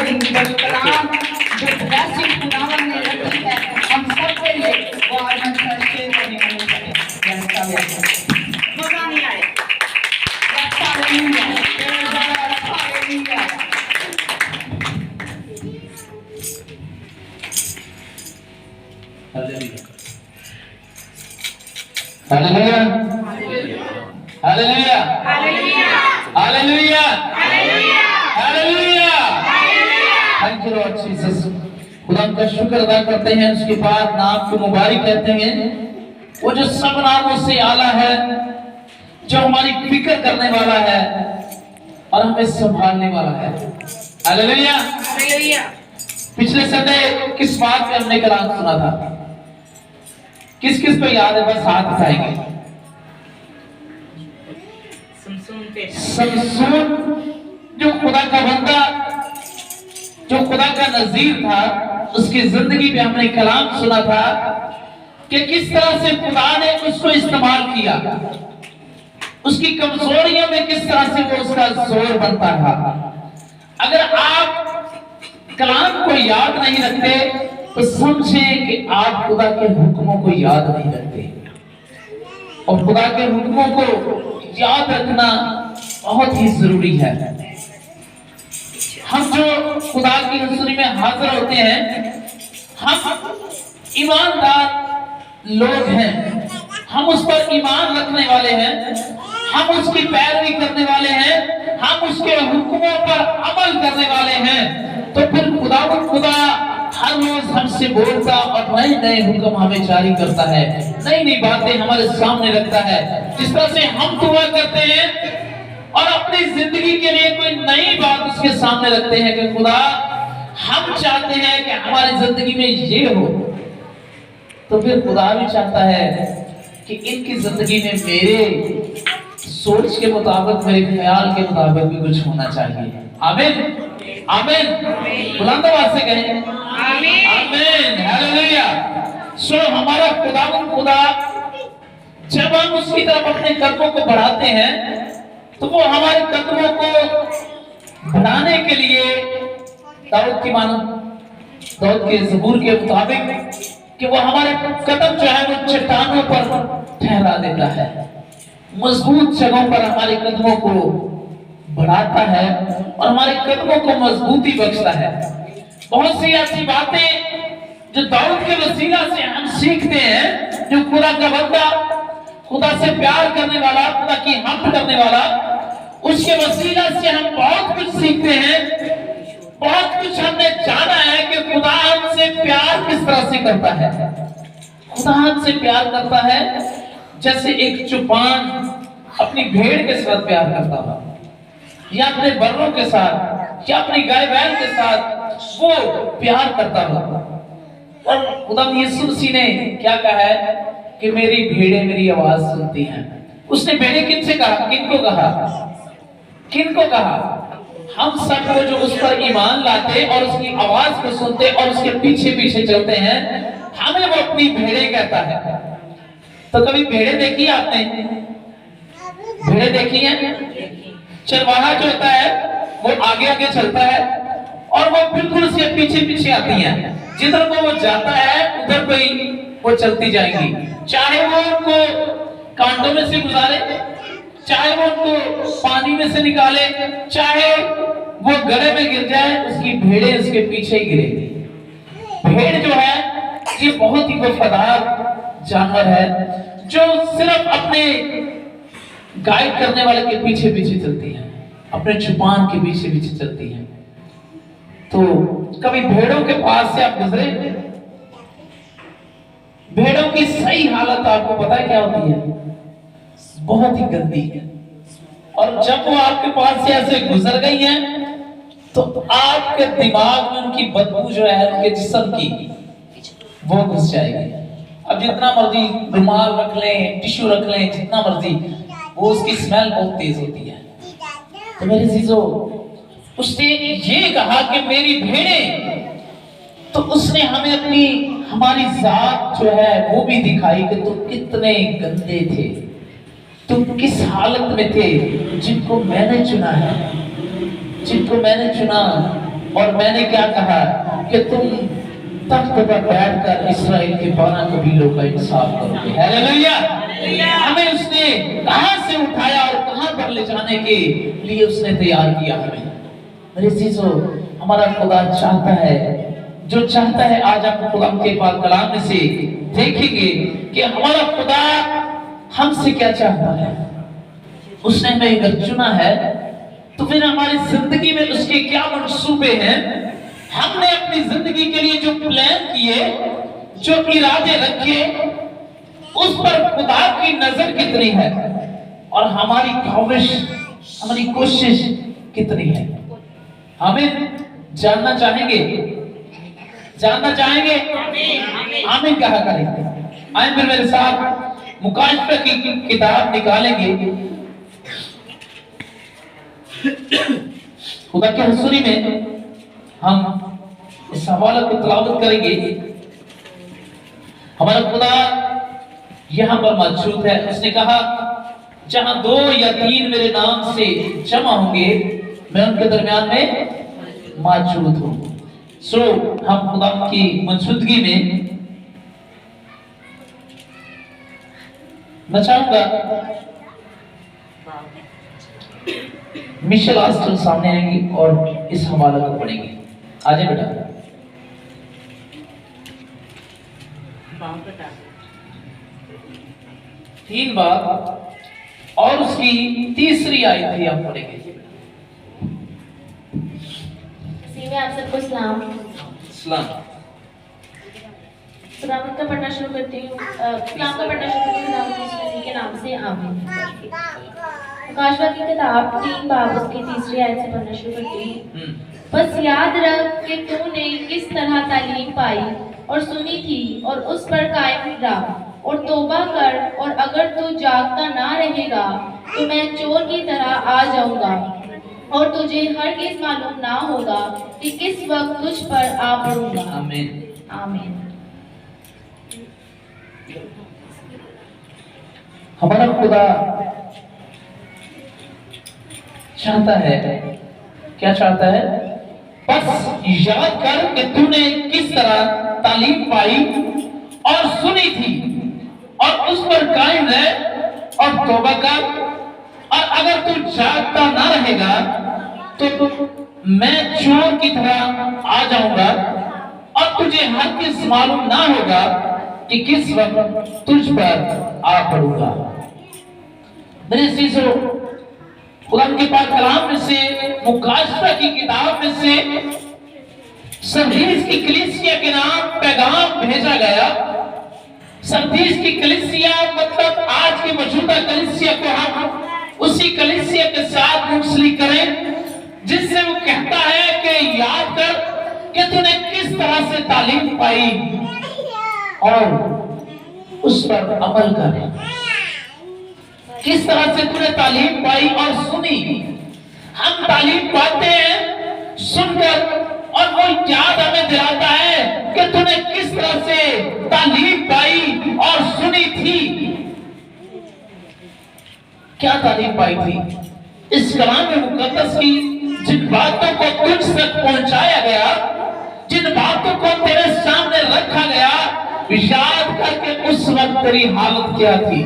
कलाम जो ब्लेसिंग खुदावन ने रखी है हम सब के लिए वो आज हम शेयर करने वाले हैं। मजा नहीं आए hallelujah hallelujah hallelujah hallelujah hallelujah. Thank you Lord Jesus. खुदा का शुक्र अदा करते हैं, उसके बाद नाम को मुबारक कहते हैं। वो जो सब नामों से आला है, जो हमारी फिक्र करने वाला है और हमें संभालने वाला है। Hallelujah hallelujah. पिछले संडे किस बात पे हमने कलाम सुना था? किस किस पे याद है? बस हाथ उठाएंगे। समसून जो खुदा का बंदा, जो खुदा का नजीर था, उसकी जिंदगी में हमने कलाम सुना था कि किस तरह से खुदा ने उसको इस्तेमाल किया, उसकी कमजोरियों में किस तरह से वो उसका जोर बनता था। अगर आप कलाम को याद नहीं रखते तो समझें कि आप खुदा के हुक्मों को याद नहीं रखते, और खुदा के हुक्मों को याद रखना बहुत ही जरूरी है। हम जो खुदा की हुजूरी में हाजिर होते हैं, हम ईमानदार लोग हैं, हम उस पर ईमान रखने वाले हैं, हम उसकी पैरवी करने वाले हैं, हम उसके हुक्मों पर अमल करने वाले हैं। तो फिर खुदा हर रोज हमसे बोलता और नए नए हुक्म हमें जारी करता है, नई नई बातें हमारे सामने रखता है। जिस तरह से हम दुआ करते हैं और अपनी जिंदगी के लिए कोई नई बात उसके सामने रखते हैं कि खुदा हम चाहते हैं कि हमारी जिंदगी में ये हो, तो फिर खुदा भी चाहता है कि इनकी जिंदगी में मेरे सोच के मुताबिक, मेरे ख्याल के मुताबिक भी कुछ होना चाहिए। आमीन आमीन। बुलंद आवाज से कहें आमीन आमीन हालेलुया। सो हमारा खुदा जब हम उसकी तरफ अपने कदमों को बढ़ाते हैं तो वो हमारे कदमों को बढ़ाने के लिए दाऊद के ज़बूर के मुताबिक कि वो हमारे कदम जो है वो चट्टानों पर ठहरा देता है, मजबूत जगहों पर हमारे कदमों को बढ़ाता है और हमारे कदमों को मजबूती बख्शता है। बहुत सी ऐसी बातें जो दाऊद के वसीला से हम सीखते हैं, जो खुदा का बंदा, खुदा से प्यार करने वाला, खुदा की हमद करने वाला, उसके वसीला से हम बहुत कुछ सीखते हैं। बहुत कुछ हमने जाना है कि खुदा हमसे प्यार किस तरह से करता है। खुदा हमसे प्यार करता है जैसे एक चौपान अपनी भेड़ के साथ प्यार करता था, या अपने बर्रों के साथ, या अपनी गाय बैल के साथ वो प्यार करता था। और खुदा यीशु मसीह ने क्या कहा है कि मेरी भेड़ें मेरी आवाज सुनती हैं। उसने भेड़ें किनसे कहा? किनको कहा? किनको कहा? हम सब को जो उस पर ईमान लाते और उसकी आवाज को सुनते और उसके पीछे पीछे चलते हैं, हमें वो अपनी भेड़ें कहता है। तो कभी भेड़ें देखी आपने? भेड़ें देखी हैं? चरवाहा जो होता है वो आगे आगे चलता है और वो बिल्कुल उसके पीछे पीछे आती हैं। जिधर को वो जाता है उधर को ही वो चलती जाएंगी, चाहे वो उनको कांटों में से गुजारे, चाहे वो उनको पानी में से निकाले, चाहे वो गड्ढे में गिर जाए, उसकी भेड़ें उसके पीछे ही गिरेंगी। भेड़ जो है ये बहुत ही वफादार जानवर है, जो सिर्फ अपने गाइड करने वाले के पीछे पीछे चलती है, अपने चौपान के पीछे पीछे चलती है। तो कभी भेड़ों के पास से आप गुजरे? भेड़ों की सही हालत आपको पता है क्या होती है? बहुत ही गंदी है। और जब वो आपके पास से ऐसे गुजर गई हैं तो आपके दिमाग में उनकी बदबू जो है उनके जिस्म की वो घुस जाएगी। अब जितना मर्जी रुमाल रख लें, टिश्यू रख लें, जितना मर्जी, वो उसकी स्मेल बहुत तेज होती है। तो मेरे जीजो, उसने ये कहा कि मेरी भेड़ें, तो उसने हमें अपनी हमारी जात जो है वो भी दिखाई कि तुम कितने गंदे थे, तुम किस हालत में थे। जिनको मैंने चुना है, जिनको मैंने चुना और मैंने क्या कहा कि तुम तख्त पर बैठकर इस्राएल के 12 कबीलों का इंसाफ करोगे। हालेलुया। हमें उसने कहां से उठाया और कहां पर ले जाने के लिए उसने तैयार किया हमें। मेरे चीजों, हमारा खुदा चाहता है, जो चाहता है, आज आप खुदा के पाक कलाम में से देखेंगे कि हमारा खुदा हमसे क्या चाहता है। उसने हमें अगर चुना है तो फिर हमारी जिंदगी में उसके क्या मंसूबे हैं, हमने अपनी जिंदगी के लिए जो प्लान किए, जो इरादे रखे, उस पर खुदा की नजर कितनी है और हमारी ख्वाहिश, हमारी कोशिश कितनी है। हमें जानना चाहेंगे, जानना चाहेंगे। आमीन कहा करेंगे। आए फिर मेरे साथ मुकाशफा की किताब निकालेंगे। खुदा के हुजूरी में हम इस हवाले को तिलावत करेंगे। हमारा खुदा यहां पर मौजूद है। उसने कहा, जहां 2 या 3 मेरे नाम से जमा होंगे, मैं उनके दरमियान में मौजूद हूं। सो हम खुदा की मौजूदगी में मैं चाहूंगा मिशेल आस्टल सामने आएंगी और इस हवाले को पढ़ेंगे। आजे बेटा। तीन बार और उसकी तीसरी आयत भी आप पढ़ेंगे। मैं आप सबको सलाम सलामत का पढ़ना शुरू करती हूँ। सलाम का पढ़ना शुरू करती हूँ के नाम से। आमीन। मुकाशफा की किताब 3 बाब उसकी तीसरी आयत से पढ़ना शुरू करती हूँ। बस याद रख कि तूने किस तरह तालीम पाई और सुनी थी और उस पर कायम रहा और तौबा कर, और अगर तू जागता ना रहेगा तो मैं चोर की तरह आ जाऊंगा और तुझे हरगिज़ मालूम ना होगा कि किस वक्त तुझ पर आ पड़ूंगा। आमीन। आमीन। हमारा खुदा चाहता है, क्या चाहता है? बस याद कर कि तूने किस तरह तालीम पाई और सुनी थी और उस पर कायम रह और तौबा कर, और अगर तू जागता ना रहेगा तो मैं चोर की तरह आ जाऊंगा और तुझे हरगिज़ मालूम ना होगा कि किस वक्त तुझ पर आ पड़ूंगा। मेरे चीजों, खुदा के पाक कलाम में से, मुकाशफा की किताब में से सरदीस की कलीसिया के नाम पैगाम भेजा गया। सरदीस की कलीसिया मतलब आज की मौजूदा कलीसिया को हम उसी कलीसिया के साथ मुंसलिक करें, जिससे वो कहता है कि याद कर कि तूने किस तरह से तालीम पाई और उस पर अमल कर। किस तरह से तूने तालीम पाई और सुनी। हम तालीम पाते हैं सुनकर, और वो याद हमें दिलाता है कि तूने किस तरह से तालीम पाई और सुनी थी। क्या तालीम पाई थी? इस कलाम में मुकद्दस की जिन बातों को तुझ तक पहुंचाया गया, जिन बातों को तेरे सामने रखा गया, याद करके उस वक्त तेरी हालत क्या थी।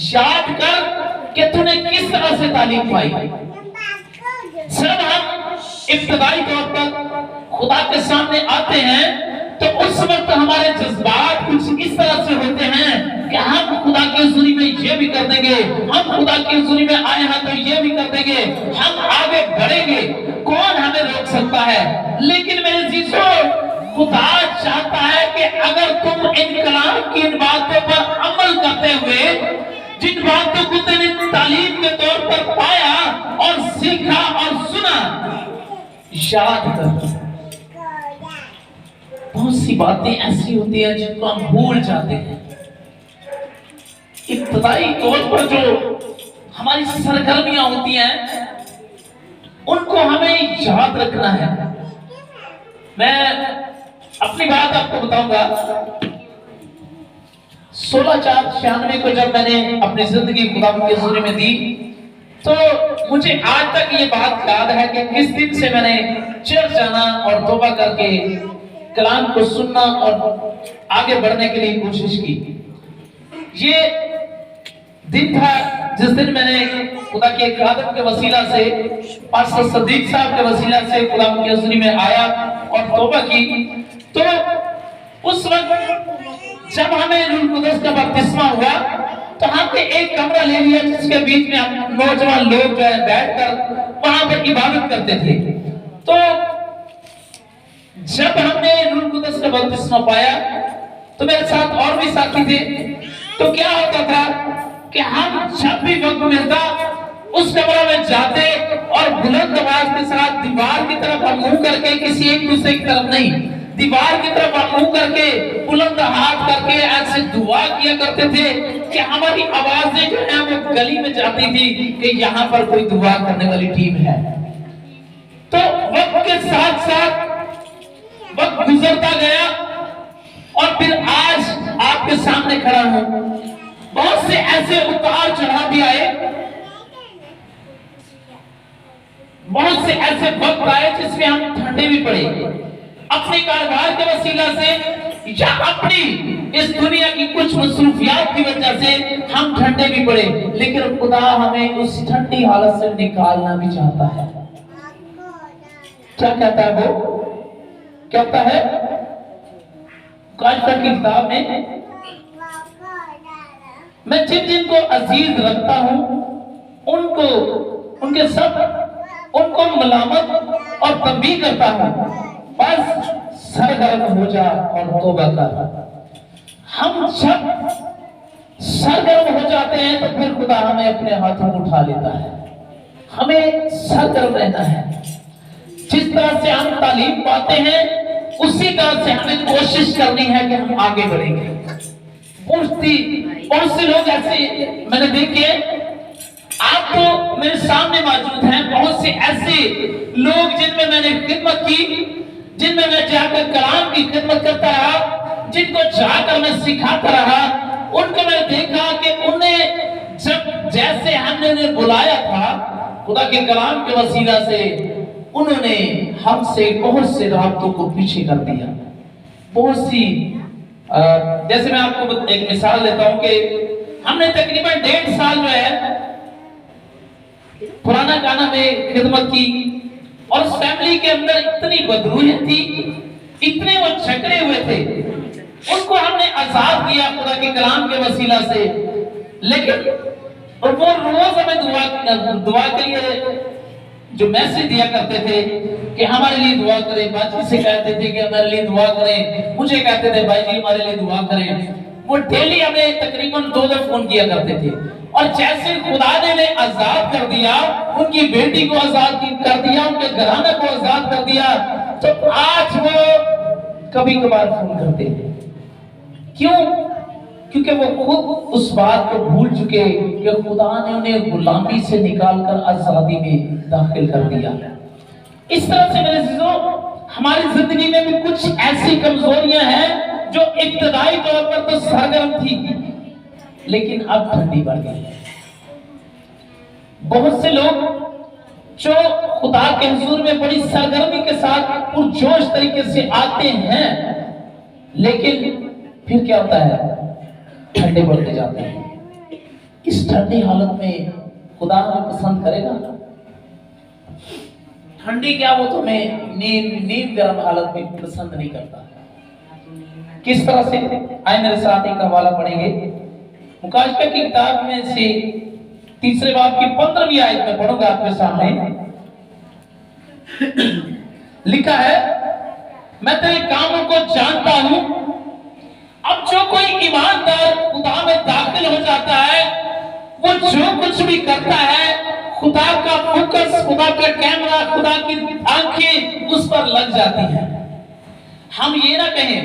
याद कर कि तूने किस तरह से तालीम पाई। जब हम इब्तिदाई तौर पर खुदा के सामने आते हैं तो उस वक्त हमारे जज्बात कुछ इस तरह से होते हैं कि हम खुदा की हुजूरी में ये भी कर देंगे, हम खुदा की हुजूरी में आए हैं तो ये भी कर देंगे, हम आगे बढ़ेंगे, कौन हमें रोक सकता है। लेकिन मेरे जीसो, खुदा चाहता है कि अगर तुम इन कलाम की इन बातों पर अमल करते हुए, जिन बातों को तुमने तालीम के तौर पर पाया और सीखा और सुना, याद कर। बहुत सी बातें ऐसी होती हैं जिनको हम भूल जाते हैं। इब्तिदाई तौर पर जो हमारी सरगर्मियां होती हैं उनको हमें याद रखना है। मैं अपनी बात आपको बताऊंगा। 16/4/96 को जब मैंने अपनी जिंदगी खुदा की हुजूरी में दी तो मुझे आज तक ये बात याद है कि किस दिन से मैंने चर्च जाना और तौबा करके कलाम को सुनना और आगे बढ़ने के लिए कोशिश की। ये दिन था जिस दिन मैंने खुदा के खादम के वसीला से, पास्टर सदीक साहब के वसीला से खुदा की हज़ूरी में आया और तौबा की। तो उस वक्त जब हमें रूह कुदस का बपतिस्मा हुआ तो हमने एक कमरा ले लिया जिसके बीच में हम नौजवान लोग जो है बैठकर वहां पर इबादत करते थे। तो जब हमने रूह कुदस का बपतिस्मा पाया तो मेरे साथ और भी साथी थे। तो क्या होता था कि हम जब भी वक्त मिलता उस कमरा में जाते और बुलंद आवाज के साथ दीवार की तरफ हम मुंह करके, किसी एक दूसरे की तरफ नहीं, दीवार की तरफ हम मुंह करके बुलंद हाथ करके ऐसे दुआ किया करते थे कि हमारी आवाजें जो है वो गली में जाती थी कि यहाँ पर कोई दुआ करने वाली टीम है। तो वक्त के साथ साथ वक्त गुजरता गया और फिर आज आपके सामने खड़ा हूं। बहुत से ऐसे उतार चढ़ाव भी आए, बहुत से ऐसे वक्त आए जिसमें हम ठंडे भी पड़े अपने कारोबार के वसीला से या अपनी इस दुनिया की कुछ मसरूफियात की वजह से हम ठंडे भी पड़े, लेकिन खुदा हमें उस ठंडी हालत से निकालना भी चाहता है। क्या कहता है वो? क्या कहता है काशफा की किताब में, मैं जिन जिन को अजीज रखता हूं उनको, उनके सब उनको मलामत और तंबीह करता हूं, बस सरगर्म हो जा और तौबा कर। हम जब सरगर्म हो जाते हैं तो फिर खुदा हमें अपने हाथों में उठा लेता है। हमें सरगर्म रहना है। जिस तरह से हम तालीम पाते हैं उसी तरह से हमें कोशिश करनी है कि हम आगे बढ़ेंगे। बहुत से लोग ऐसे मैंने देखे, आप तो मेरे सामने मौजूद हैं, बहुत से ऐसे लोग जिनमें मैंने खिदमत की, जिनमें मैं जाकर कलाम की खिदमत करता रहा, जिनको जाकर मैं सिखाता रहा, उनको मैंने देखा कि उन्हें जब जैसे हमने उन्हें बुलाया था खुदा के कलाम के वसीला से, उन्होंने हमसे बहुत से राब्तों को पीछे कर दिया। बहुत सी जैसे मैं आपको एक मिसाल देता हूं कि हमने तकरीबन 1.5 साल जो है पुराना गाना में खिदमत की और उस फैमिली के अंदर इतनी बदरूहियत थी, इतने वो झगड़े हुए थे, उनको हमने आजाद किया खुदा के कलाम के वसीला से। लेकिन और वो रोज हमें दुआ के लिए जो मैसेज दिया करते थे कि हमारे लिए दुआ करें, बाजी से कहते थे कि हमारे लिए दुआ करें, मुझे कहते थे भाई जी हमारे लिए दुआ करें। वो डेली हमें तकरीबन 2 दफा फोन किया करते थे। और जैसे खुदा ने आजाद कर दिया, उनकी बेटी को आजाद कर दिया, उनके घराने को आजाद कर दिया, तो आज वो कभी कभार फोन करते हैं। क्यों? क्योंकि वो खुद उस बात को भूल चुके कि खुदा ने उन्हें गुलामी से निकालकर आजादी में दाखिल कर दिया। इस तरह से मेरे अज़ीज़ों, हमारी जिंदगी में भी कुछ ऐसी कमजोरियां हैं जो इब्तदाई तौर पर तो सरगर्म थी, लेकिन अब ठंडी पड़ गई है। बहुत से लोग जो खुदा के हुजूर में बड़ी सरगर्मी के साथ पुरजोश तरीके से आते हैं, लेकिन फिर क्या होता है, ठंडे पड़ते जाते हैं। इस ठंडी हालत में खुदा हमें पसंद करेगा? ठंडी क्या, वो तो मैं नींद गर्म हालत में पसंद नहीं करता। किस तरह से? आए मेरे साथ एक हवाला पढ़ेंगे मुकाशफा की किताब में से 3 बाब की 15वीं आयत में पढ़ूंगा आपके सामने। लिखा है, मैं तेरे कामों को जानता हूं। अब जो कोई ईमानदार खुदा में दाखिल हो जाता है, वो जो कुछ भी करता है, खुदा का फोकस, खुदा का कैमरा, खुदा की आंखें उस पर लग जाती हैं। हम ये ना कहें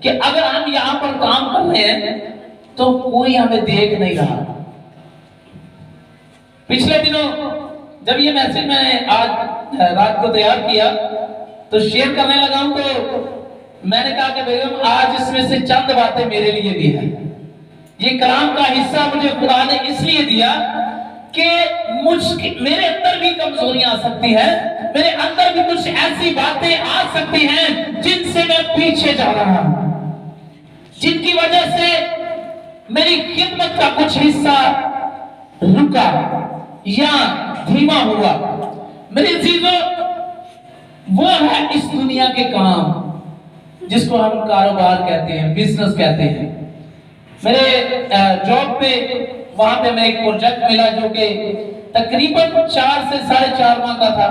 कि अगर हम यहाँ पर काम कर रहे हैं तो कोई हमें देख नहीं रहा। पिछले दिनों जब ये मैसेज मैंने आज रात को तैयार किया तो शेयर करने लगा हूं, तो मैंने कहा कि बेगम आज इसमें से चंद बातें मेरे लिए भी है। ये कलाम का हिस्सा मुझे खुदा ने इसलिए दिया कि मेरे अंदर भी कमजोरियां आ सकती है, मेरे अंदर भी कुछ ऐसी बातें आ सकती हैं जिनसे मैं पीछे जा रहा हूं, जिनकी वजह से मेरी खिदमत का कुछ हिस्सा रुका या धीमा हुआ। मेरी चीजों, वो है इस दुनिया के काम जिसको हम कारोबार कहते हैं, बिजनेस कहते हैं। मेरे जॉब पे वहां पे मैं एक प्रोजेक्ट मिला जो कि तकरीबन 4 से 4.5 माह का था।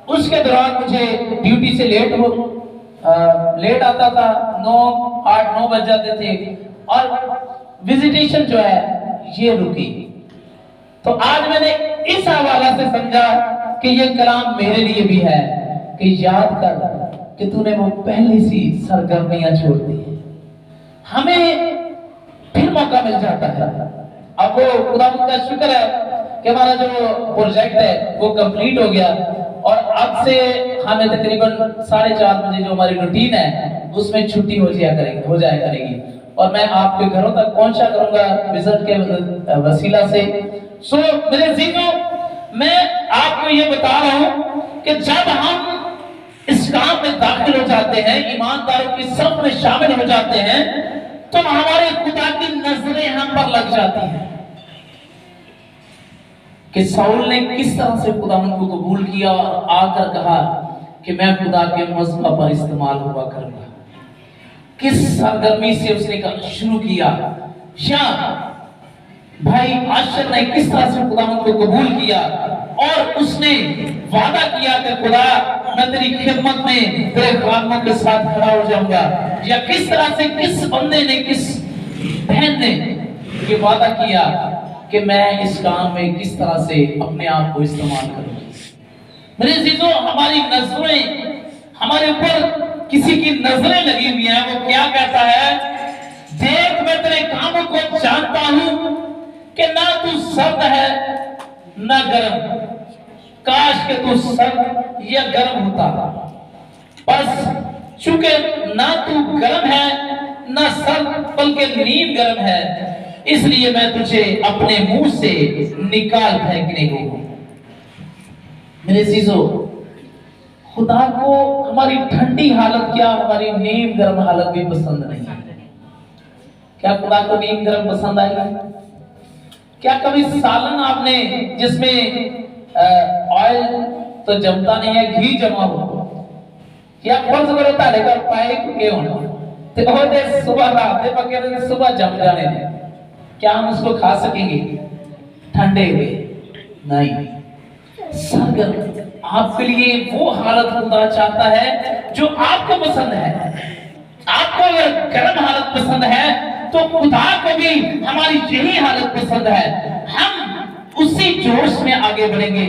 उसके दौरान मुझे ड्यूटी से लेट आता था, 8-9 बज जाते थे और विजिटेशन जो है ये रुकी। तो आज मैंने इस हवाला से समझा कि ये कलाम मेरे लिए भी है कि याद कर कि तूने वो पहली सी सरगर्मियां छोड़ दी है, हमें फिर मौका मिल जाता है। अब वो खुदा का शुक्र है कि हमारा जो प्रोजेक्ट है वो कंप्लीट हो गया और अब से हमें तकरीबन 4:30 बजे जो हमारी रूटीन है उसमें छुट्टी हो जाया करेगी और मैं आपके घरों तक पहुंचा करूंगा विजिट के वसीला से। सो मेरे अजीजों, मैं आपको ये बता रहा हूं कि जब हम इस काम में दाखिल हो जाते हैं, ईमानदारों की सफ में शामिल हो जाते हैं, तो हमारे खुदा की नजरें हम पर लग जाती हैं कि साउल ने किस तरह से खुदा को कबूल किया और आकर कहा कि मैं खुदा के मज़हब पर इस्तेमाल हुआ करूंगा। किस सरगर्मी से उसने शुरू किया। या भाई आशर ने किस तरह से खुदा को कबूल किया और उसने वादा किया कि खुदा मैं तेरी खिदमत में तेरे खादमों के साथ खड़ा हो जाऊंगा। या किस तरह से किस बंदे ने, किस बहन ने ये वादा किया कि मैं इस काम में किस तरह से अपने आप को इस्तेमाल करूंगा। मेरे अजीजों, हमारी नजरें, हमारे ऊपर किसी की नजरें लगी हुई हैं। वो क्या कहता है, देख मैं तेरे कामों को जानता हूं कि ना तू सर्द है ना गर्म, काश के तू सर्द या गर्म होता। बस चूंकि ना तू गर्म है ना सर्द बल्कि नीम गर्म है, इसलिए मैं तुझे अपने मुंह से निकाल फेंकने को हूं। मेरे अजीजों, खुदा को हमारी ठंडी हालत क्या, हमारी नीम गर्म हालत भी पसंद नहीं है। क्या खुदा को नीम गर्म पसंद आई? क्या कभी सालन आपने जिसमें ऑयल तो जमता नहीं है, घी जमा हो, या फर्ज करो ताले का पाइप के होना ते ओदे सुबह रात दे पके दे सुबह जम जाने दे, क्या हम उसको खा सकेंगे ठंडे हुए? नहीं। सरगर्म आपके लिए वो हालत खुदा चाहता है जो आपको पसंद है। आपको अगर गर्म हालत पसंद है तो खुदा को भी हमारी यही हालत पसंद है। हम उसी जोश में आगे बढ़ेंगे।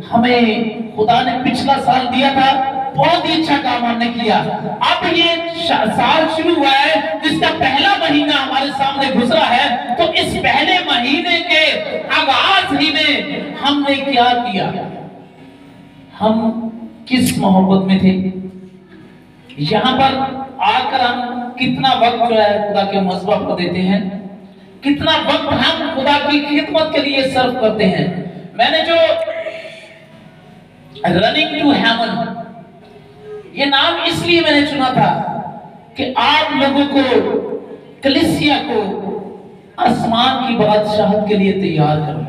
हमें खुदा ने पिछला साल दिया था, बहुत ही अच्छा काम हमने किया। अब ये साल शुरू हुआ है जिसका पहला महीना हमारे सामने गुजरा है, तो इस पहले महीने के आगाज ही में हमने क्या किया? हम किस मोहब्बत में थे? यहाँ पर आकर हम कितना वक्त जो है खुदा के मज़हब को देते हैं, कितना वक्त हम खुदा की खिदमत के लिए सर्व करते हैं। मैंने जो रनिंग टू हेवन ये नाम इसलिए मैंने चुना था कि आप लोगों को, कलीसिया को आसमान की बादशाहत के लिए तैयार करो।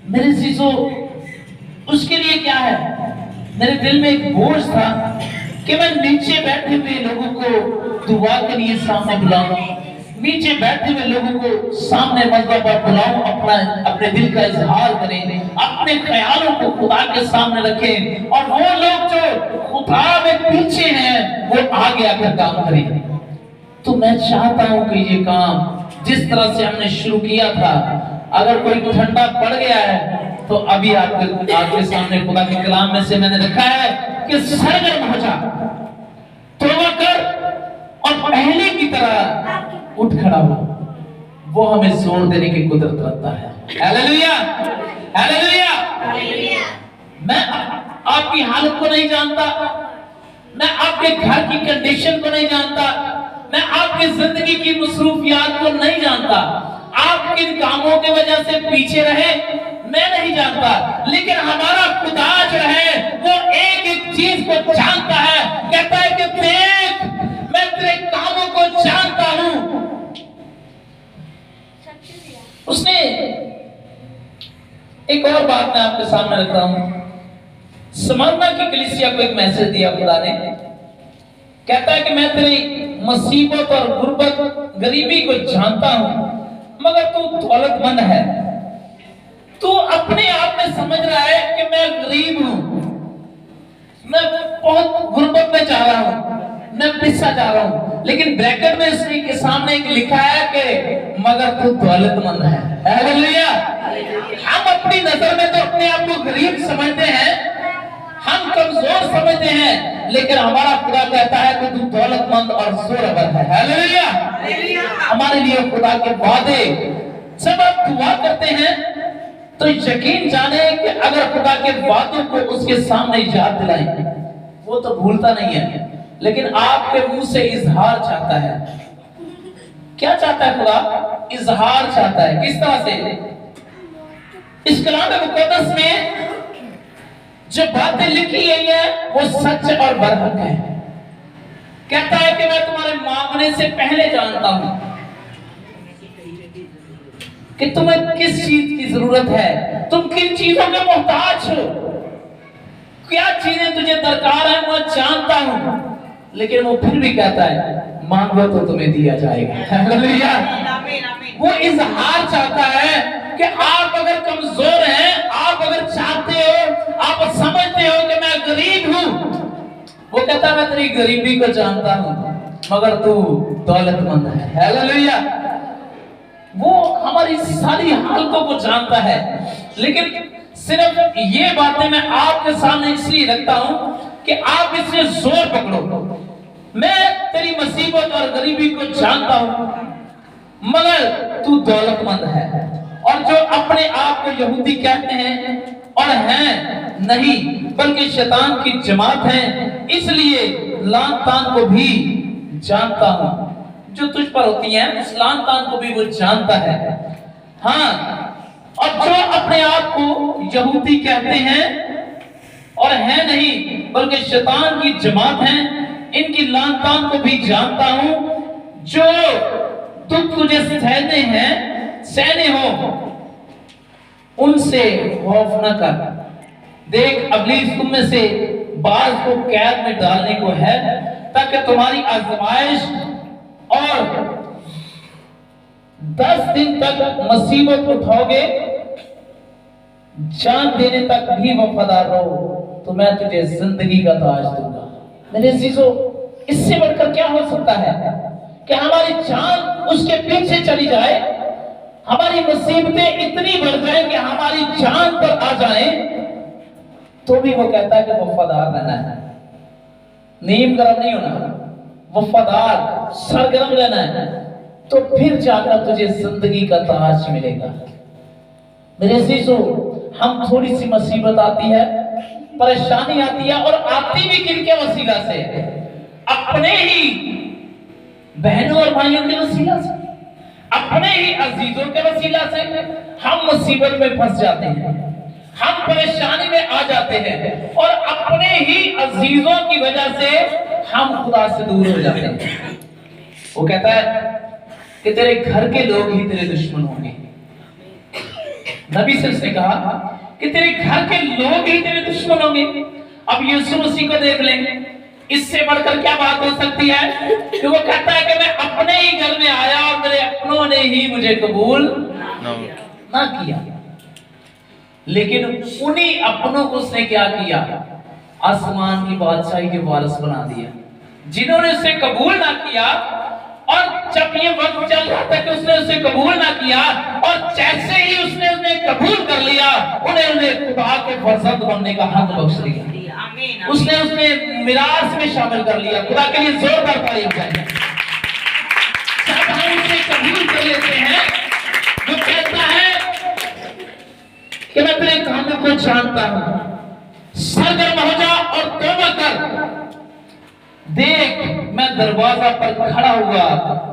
मेरे चीजों, उसके लिए क्या है, मेरे दिल में एक बोझ था कि मैं नीचे बैठे हुए लोगों को दुआ के लिए सामने बुलाऊं, नीचे बैठे हुए लोगों को सामने मज़हब पर बुलाऊं, अपने दिल का इजहार करें, अपने ख्यालों को खुदा के सामने रखें, और वो लोग जो खुदा में पीछे हैं वो आगे आकर काम करें। तो मैं चाहता हूं कि ये काम जिस तरह से हमने शुरू किया था, अगर कोई ठंडा पड़ गया है तो अभी आपके सामने खुदा के कलाम में से मैंने रखा है कि सरगर्म हो जा, तौबा कर और पहले की तरह उठ खड़ा हो। वो हमें जोर देने की कुदरत रखता है। Hallelujah, hallelujah. मैं आपकी हालत को नहीं जानता, मैं आपके घर की कंडीशन को नहीं जानता, मैं आपकी जिंदगी की मसरूफियात को नहीं जानता। आप किन कामों की वजह से पीछे रहे मैं नहीं जानता, लेकिन हमारा खुदा जो है वो एक एक चीज को जानता है। कहता है कि देख मैं तेरे कामों को जानता हूं। उसने एक और बात मैं आपके सामने रखता हूं। स्मरना की कलीसिया को एक मैसेज दिया खुदा ने। कहता है कि मैं तेरी मुसीबत और गुर्बत गरीबी को जानता हूं, मगर तू दौलतमंद है। तू अपने आप में समझ रहा है कि मैं गरीब हूं, मैं बहुत गुर्बत में जा रहा हूं, मैं पिस्सा जा रहा हूं, लेकिन ब्रैकेट में इसके के सामने एक लिखा है कि मगर तू दौलतमंद है। हालेलुया। हम अपनी नजर में तो अपने आप को गरीब समझते हैं, हम कमजोर समझते हैं, लेकिन हमारा खुदा कहता है कि तू दौलतमंद और जोरवर है। हालेलुया। हमारे लिए खुदा के वादे, जब आप दुआ करते हैं तो यकीन जाने कि अगर खुदा के वादों को उसके सामने याद दिलाएं, वो तो भूलता नहीं है, लेकिन आपके मुंह से इजहार चाहता है। क्या चाहता है खुदा? इजहार चाहता है। किस तरह से? इस कलाम मुकद्दस में जो बातें लिखी गई है वो सच और बरहक है। कहता है कि मैं तुम्हारे मांगने से पहले जानता हूं कि तुम्हें किस चीज की जरूरत है, तुम किन चीजों के मोहताज हो, क्या चीजें तुझे दरकार है मैं जानता हूं। लेकिन वो फिर भी कहता है मांगो तो तुम्हें दिया जाएगा। हालेलुया। वो इजहार चाहता है कि आप अगर कमजोर हैं, आप अगर चाहते हो, आप समझते हो कि मैं गरीब हूं, वो कहता है मैं तेरी गरीबी को जानता हूं, मगर तू दौलतमंद है। हालेलुया। वो हमारी सारी हालतों को जानता है, लेकिन सिर्फ ये बातें मैं आपके सामने इसलिए रखता हूं कि आप इससे जोर पकड़ो। मैं तेरी मुसीबत और गरीबी को जानता हूं, मगर तू दौलतमंद है। और जो अपने आप को यहूदी कहते हैं और हैं नहीं, बल्कि शैतान की जमात हैं, इसलिए लान तान को भी जानता हूं। जो तुझ पर होती है उस लान तान को भी वो जानता है। हाँ, और जो अपने आप को यहूदी कहते हैं और हैं नहीं, बल्कि शैतान की जमात हैं, इनकी लान तान को भी जानता हूं। जो दुख तुझे सहने हो, उनसे खौफ न कर। देख इब्लीस तुम में से बाज को कैद में डालने को है, ताकि तुम्हारी आजमाइश और 10 दिन तक मुसीबत उठाओगे, जान देने तक भी वफादार रहो, तो मैं तुझे जिंदगी का ताज दूंगा। मेरे अजीजों, इससे बढ़कर क्या हो सकता है कि हमारी जान उसके पीछे चली जाए, हमारी मुसीबतें इतनी बढ़ जाए कि हमारी जान पर आ जाए, तो भी वो कहता है कि वफादार रहना है, नीम गरम नहीं होना, वफादार सरगर्म रहना है, तो फिर जाकर तुझे जिंदगी का ताज मिलेगा। मेरे अजीजों, हम थोड़ी सी मुसीबत आती है, परेशानी आती है, और आती भी किनके वसीला से? अपने ही बहनों और भाइयों के वसीला से, अपने ही अजीजों के वसीला से हम मुसीबत में फंस जाते हैं, हम परेशानी में आ जाते हैं, और अपने ही अजीजों की वजह से हम खुदा से दूर हो जाते हैं। वो कहता है कि तेरे घर के लोग ही तेरे दुश्मन होंगे। नबी से उसने कहा कि तेरे घर के लोग ही तेरे दुश्मन होंगे। अब यीशु मसीह को देख लेंगे, इससे बढ़कर क्या बात हो सकती है कि वो कहता है कि मैं अपने ही घर में आया और मेरे अपनों ने ही मुझे कबूल ना किया। लेकिन उन्हीं अपनों को उसने क्या किया? आसमान की बादशाही के वारिस बना दिया। जिन्होंने उसे कबूल ना किया, और जब ये वक्त चल रहा था कि उसने उसे कबूल ना किया, और जैसे ही उसने उन्हें कबूल कर लिया, उन्हें खुदा के फर्जंद बनने का हक बख्श दिया। उसने मिरास में शामिल कर लिया। खुदा के लिए जोरदार तारीफ चाहिए। जब हम उसे कबूल कर लेते हैं, वो कहता है कि मैं तेरे कामों को जानता हूं, सरगर्म हो जा और तौबा कर। देख मैं दरवाजा पर खड़ा हुआ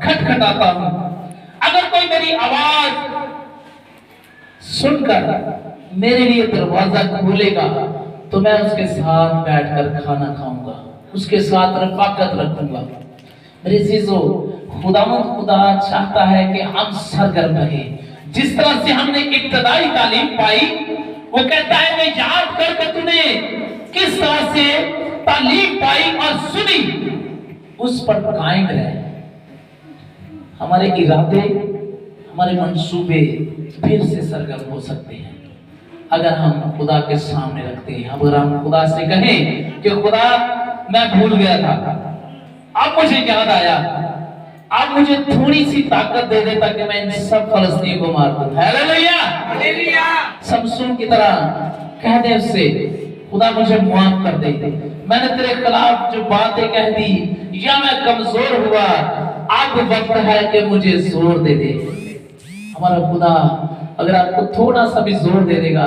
खटखटाता हूं, अगर कोई मेरी आवाज सुनकर मेरे लिए दरवाजा खोलेगा तो मैं उसके साथ बैठकर खाना खाऊंगा, उसके साथ रफाकत रखूंगा। मेरे अजीजों, खुदावंद खुदा चाहता है कि हम सरगर्म रहे। जिस तरह से हमने इब्तदाई तालीम पाई, वो कहता है मैं याद कर तूने किस तरह से तालीम पाई और सुनी, उस पर कायम रहे। हमारे इरादे, हमारे मंसूबे फिर से सरगर्म हो सकते हैं अगर हम खुदा के सामने रखते हैं। अगर हम खुदा से कहें कि खुदा मैं भूल गया था, अब मुझे याद आया, अब मुझे थोड़ी सी ताकत दे दे ताकि मैं इन सब फलस्तीनियों को मार दूं। हालेलुया। समसून की तरह कह दे उससे, खुदा मुझे माफ कर दे, मैंने तेरे खिलाफ जो बातें कह दी या मैं कमजोर हुआ, अब वक्त है कि मुझे जोर दे दे। हमारा खुदा अगर आपको थोड़ा सा भी जोर दे देगा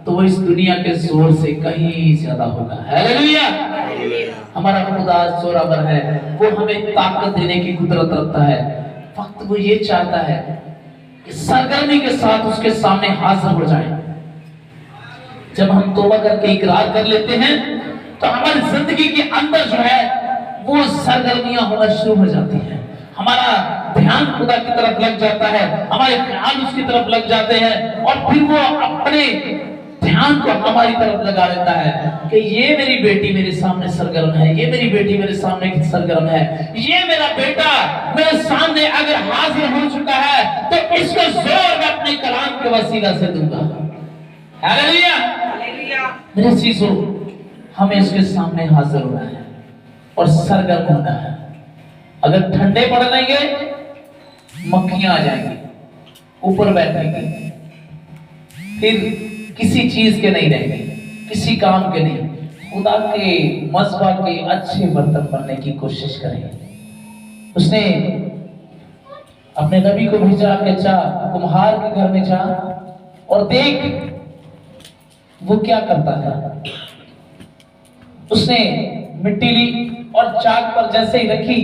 तो वो इस दुनिया के जोर से कहीं ज्यादा होगा। हालेलुया। हमारा खुदा जोरावर है, वो हमें ताकत देने की कुदरत रखता है। वक्त वो ये चाहता है कि सरगर्मी के साथ उसके सामने हाजिर हो जाएं। जब हम तौबा करके इकरार कर लेते हैं तो हमारी जिंदगी के अंदर जो है वो सरगर्मियां होना शुरू हो जाती हैं। हमारा ध्यान खुदा की तरफ लग जाता है, हमारे ख्याल उसकी तरफ लग जाते हैं और फिर वो अपने ध्यान को हमारी तरफ लगा देता है कि ये मेरी बेटी मेरे सामने सरगर्म है, ये मेरी बेटी मेरे सामने सरगर्म है, ये मेरा बेटा मेरे सामने अगर हाजिर हो चुका है तो इसको जोर मैं अपने कलाम के वसीला से दूंगा। हालेलुया। मेरे चीजों, हमें उसके सामने हाजिर होना है और सरगर्म होना है। अगर ठंडे पड़ जाएंगे, मक्खियां आ जाएंगी, ऊपर बैठेंगे, फिर किसी चीज के नहीं रहेंगे, किसी काम के नहीं। खुदा के मज़बा के अच्छे बर्तन बनने की कोशिश करें। उसने अपने नबी को भेजा कि जा कुम्हार के घर में जा और देख वो क्या करता है। उसने मिट्टी ली और चाक पर जैसे ही रखी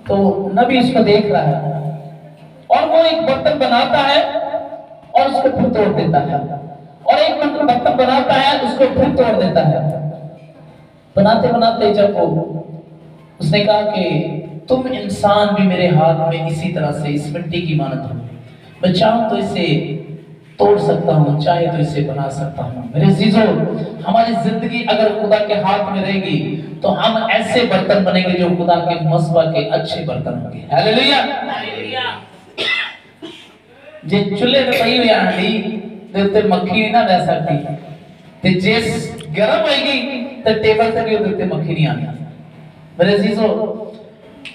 तो नबी उसको देख रहा है और वो एक बर्तन बनाता है और उसको फिर तोड़ देता है, और एक बर्तन बनाता है उसको फिर तोड़ देता है। बनाते बनाते जब वो उसने कहा कि तुम इंसान भी मेरे हाथ में इसी तरह से इस मिट्टी की मानत हो, मैं चाहूं तो इसे तोड़ सकता हूं, चाहे तो इसे बना सकता हूं। मेरे अजीजों, हमारी जिंदगी अगर खुदा के हाथ में रहेगी तो हम ऐसे बर्तन बनेंगे जो खुदा के मज़बा के अच्छे बर्तन होंगे। हालेलुया। जे चूल्हे पे पई हुई हांडी ते उत्ते मक्खी नहीं ना रह सकती, ते जिस गरम होएगी तो टेबल ते भी उत्ते मक्खी नहीं आनी। मेरे अजीजों,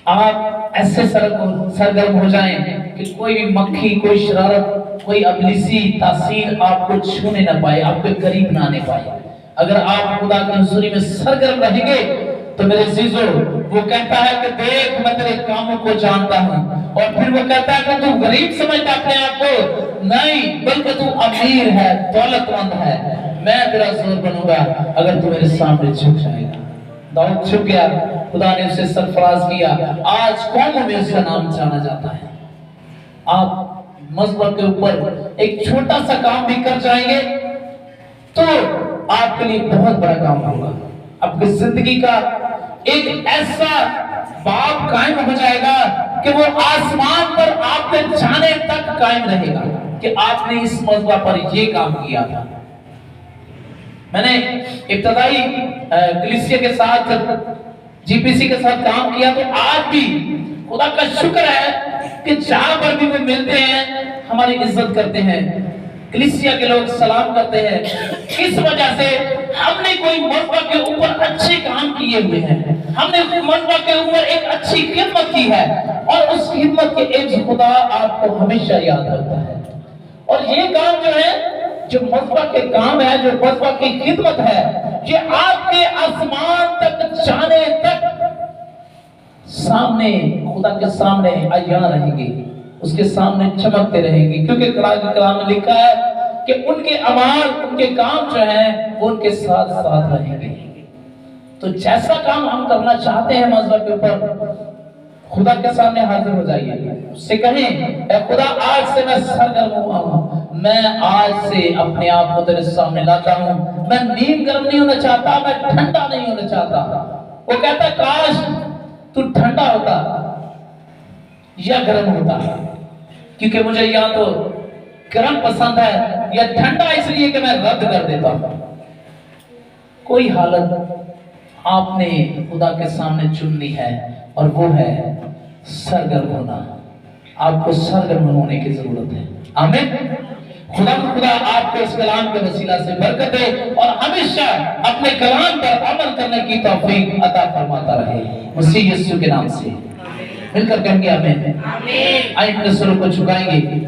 आप ऐसे सरगर्म हो जाएं कि कोई भी मक्खी, कोई शरारत, कोई अबलीसी तासीर आपको छूने ना पाए, आपके करीब ना आने पाए। अगर आप खुदा की हुजूरी में सरगर्म रहेंगे तो मेरे अजीजों, वो कहता है कि देख मैं तेरे कामों को जानता हूं, और फिर वो कहता है कि तू गरीब समझता अपने आप को, नहीं बल्कि तू अमीर है, दौलतमंद है। मैं तेरा जोर बनूंगा अगर तू मेरे सामने झुक जाएगा। दाऊद झुक गया, खुदा ने उसे सरफराज किया, आज कौमों में उसका नाम जाना जाता है। आप मज़बा के ऊपर एक छोटा सा काम भी कर जाएंगे तो आपके लिए बहुत बड़ा काम होगा। आपकी जिंदगी का एक ऐसा बाब कायम हो जाएगा कि वो आसमान पर आपके जाने तक कायम रहेगा कि आपने इस मज़बा पर ये काम किया था। मैंने इब्तदाई कलीसिया के साथ, जीपीसी के साथ काम किया, तो आज भी खुदा का शुक्र है कि जहां पर भी वो मिलते हैं हमारी इज्जत करते हैं, कलीसिया के लोग सलाम करते हैं। इस वजह से हमने कोई मज़बा के ऊपर अच्छे काम किए हुए हैं, हमने मज़बा के ऊपर एक अच्छी खिदमत की है, और उस खिदमत के एवज खुदा आपको हमेशा याद रखता है। और ये काम जो है, जो मज़बा के काम है, जो मज़बा की खिदमत है, ये आपके आसमान तक जाने तक सामने, खुदा के सामने आया रहेंगे, उसके सामने चमकते रहेंगे, क्योंकि कलाम में लिखा है कि उनके अमाल, उनके काम जो हैं वो उनके साथ साथ रहेंगे। तो जैसा काम हम करना चाहते हैं मज़बा के ऊपर, खुदा के सामने हाजिर हो जाइए, उससे कहें ए खुदा आज से मैं सरगर्म हुआ हूँ, मैं आज से अपने आप को तेरे सामने लाता हूँ, मैं नीम गर्म नहीं होना चाहता, मैं ठंडा नहीं होना चाहता। वो कहता काश तू ठंडा होता या गर्म होता, क्योंकि मुझे या तो गर्म पसंद है या ठंडा इसलिए कि मैं रद्द कर देता हूँ। कोई हालत आपने खुदा के सामने चुन ली है और वो है सरगर्म होना। आपको सरगर्म होने की जरूरत है। आमीन। खुदा आपको इस कलाम के वसीला से बरकत दे और हमेशा अपने कलाम पर अमल करने की तौफीक अता फरमाता रहे, मसीह यीशु के नाम से मिलकर कहेंगे आमीन। आमीन। आइए अपने सरों को झुकाएंगे।